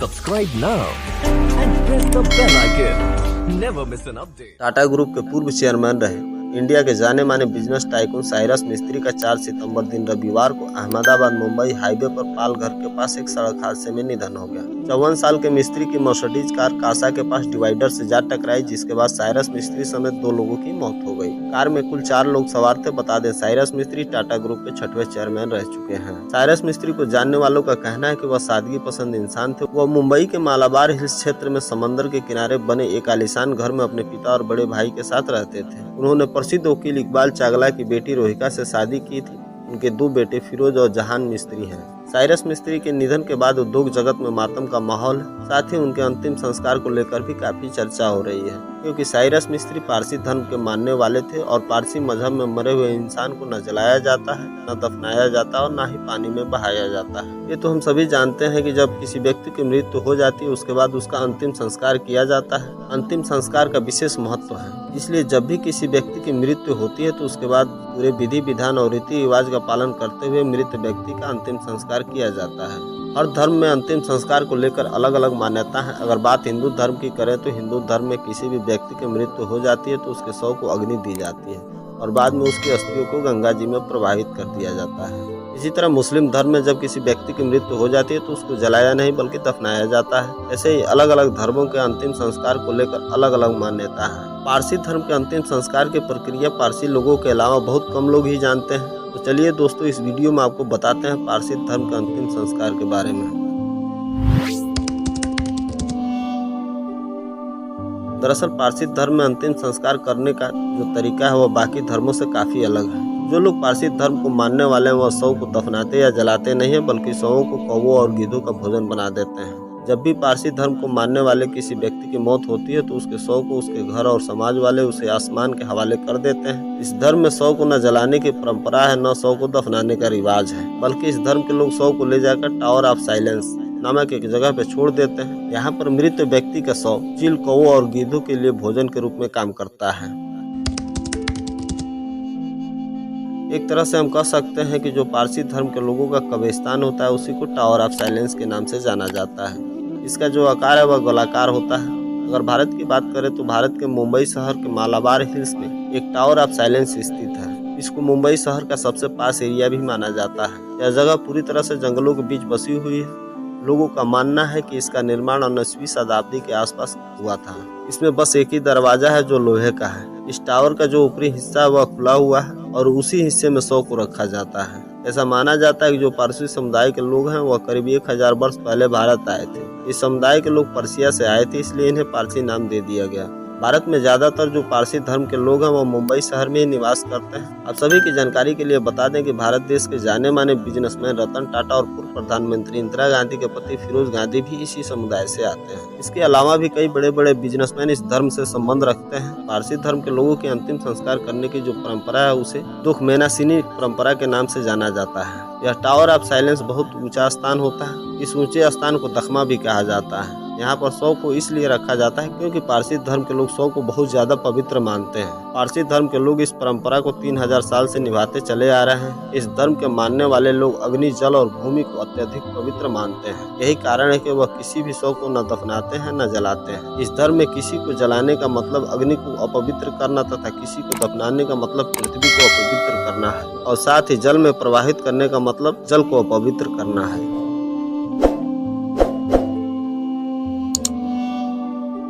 Subscribe now and press the bell icon. Never miss an update. Tata group के पूर्व chairman रहे India के जाने माने बिजनेस टाइकून साइरस मिस्त्री का 4 सितंबर दिन रविवार को अहमदाबाद मुंबई हाईवे पर पाल घर के पास एक सड़क हादसे में निधन हो गया। 54 साल के मिस्त्री की मर्सिडीज कार कासा के पास डिवाइडर से जा टकराई, जिसके बाद साइरस मिस्त्री समेत 2 लोगों की मौत हो गई। कार में कुल 4 लोग सवार थे। बता दें, साइरस मिस्त्री टाटा ग्रुप के 6वें चेयरमैन रह चुके हैं। साइरस मिस्त्री को जानने वालों का कहना है कि वह सादगी पसंद इंसान थे। वह मुंबई के मालाबार हिल्स क्षेत्र में समंदर के किनारे बने एक आलीशान घर में अपने पिता और बड़े भाई के साथ रहते थे। उन्होंने प्रसिद्ध वकील इकबाल चागला की बेटी रोहिका से शादी की थी। उनके 2 बेटे फिरोज और जहान मिस्त्री हैं। साइरस मिस्त्री के निधन के बाद उद्योग जगत में मातम का माहौल है। साथ ही उनके अंतिम संस्कार को लेकर भी काफी चर्चा हो रही है, क्योंकि साइरस मिस्त्री पारसी धर्म के मानने वाले थे और पारसी मजहब में मरे हुए इंसान को न जलाया जाता है, न दफनाया जाता और न ही पानी में बहाया जाता है। ये तो हम सभी जानते हैं कि जब किसी व्यक्ति की मृत्यु हो जाती है उसके बाद उसका अंतिम संस्कार किया जाता है। अंतिम संस्कार का विशेष महत्व है, इसलिए जब भी किसी व्यक्ति की मृत्यु होती है तो उसके बाद पूरे विधि विधान और रीति रिवाज का पालन करते हुए मृत व्यक्ति का अंतिम संस्कार किया जाता है। हर धर्म में अंतिम संस्कार को लेकर अलग अलग मान्यता है। अगर बात हिंदू धर्म की करें तो हिंदू धर्म में किसी भी व्यक्ति की मृत्यु हो जाती है तो उसके शव को अग्नि दी जाती है और बाद में उसकी अस्थियों को गंगा जी में प्रवाहित कर दिया जाता है। इसी तरह मुस्लिम धर्म में जब किसी व्यक्ति की मृत्यु हो जाती है तो उसको जलाया नहीं बल्कि दफनाया जाता है। ऐसे ही अलग अलग धर्मों के अंतिम संस्कार को लेकर अलग अलग मान्यता है। पारसी धर्म के अंतिम संस्कार की प्रक्रिया पारसी लोगों के अलावा बहुत कम लोग ही जानते हैं। तो चलिए दोस्तों, इस वीडियो में आपको बताते हैं पारसी धर्म के अंतिम संस्कार के बारे में। दरअसल पारसी धर्म में अंतिम संस्कार करने का जो तरीका है वह बाकी धर्मों से काफी अलग है। जो लोग पारसी धर्म को मानने वाले हैं वह शव को दफनाते या जलाते नहीं है, बल्कि शवों को कौवों और गिद्धों का भोजन बना देते हैं। जब भी पारसी धर्म को मानने वाले किसी व्यक्ति की मौत होती है तो उसके शव को उसके घर और समाज वाले उसे आसमान के हवाले कर देते हैं। इस धर्म में शव को न जलाने की परंपरा है, न शव को दफनाने का रिवाज है, बल्कि इस धर्म के लोग शव को ले जाकर टावर ऑफ साइलेंस नामक एक जगह पे छोड़ देते हैं। यहाँ पर मृत व्यक्ति का शव चील, कौवों और गिद्धों के लिए भोजन के रूप में काम करता है। एक तरह से हम कह सकते हैं कि जो पारसी धर्म के लोगों का कब्रिस्तान होता है उसी को टावर ऑफ साइलेंस के नाम से जाना जाता है। इसका जो आकार है वह गोलाकार होता है। अगर भारत की बात करें तो भारत के मुंबई शहर के मालाबार हिल्स में एक टावर ऑफ साइलेंस स्थित है। इसको मुंबई शहर का सबसे पास एरिया भी माना जाता है। यह जगह पूरी तरह से जंगलों के बीच बसी हुई है। लोगों का मानना है कि इसका निर्माण 19वीं शताब्दी के आसपास हुआ था। इसमें बस एक ही दरवाजा है जो लोहे का है। इस टावर का जो ऊपरी हिस्सा है वह खुला हुआ है और उसी हिस्से में शव को रखा जाता है। ऐसा माना जाता है कि जो पारसी समुदाय के लोग हैं वह करीब 1000 वर्ष पहले भारत आए थे। इस समुदाय के लोग पर्सिया से आए थे, इसलिए इन्हें पारसी नाम दे दिया गया। भारत में ज्यादातर जो पारसी धर्म के लोग हैं वो मुंबई शहर में ही निवास करते हैं। आप सभी की जानकारी के लिए बता दें कि भारत देश के जाने माने बिजनेसमैन रतन टाटा और पूर्व प्रधानमंत्री इंदिरा गांधी के पति फिरोज गांधी भी इसी समुदाय से आते हैं। इसके अलावा भी कई बड़े बड़े बिजनेसमैन इस धर्म से संबंध रखते हैं। पारसी धर्म के लोगों के अंतिम संस्कार करने की जो परंपरा है उसे दुखमेनासिनी परंपरा के नाम से जाना जाता है। यह टावर ऑफ साइलेंस बहुत ऊंचा स्थान होता है। इस ऊंचे स्थान को दखमा भी कहा जाता है। यहाँ पर शव को इसलिए रखा जाता है क्योंकि पारसी धर्म के लोग शव को बहुत ज्यादा पवित्र मानते हैं। पारसी धर्म के लोग इस परंपरा को 3000 साल से निभाते चले आ रहे हैं। इस धर्म के मानने वाले लोग अग्नि, जल और भूमि को अत्यधिक पवित्र मानते हैं। यही कारण है कि वह किसी भी शव को न दफनाते हैं न जलाते हैं। इस धर्म में किसी को जलाने का मतलब अग्नि को अपवित्र करना तथा किसी को दफनाने का मतलब पृथ्वी को अपवित्र करना है और साथ ही जल में प्रवाहित करने का मतलब जल को अपवित्र करना है।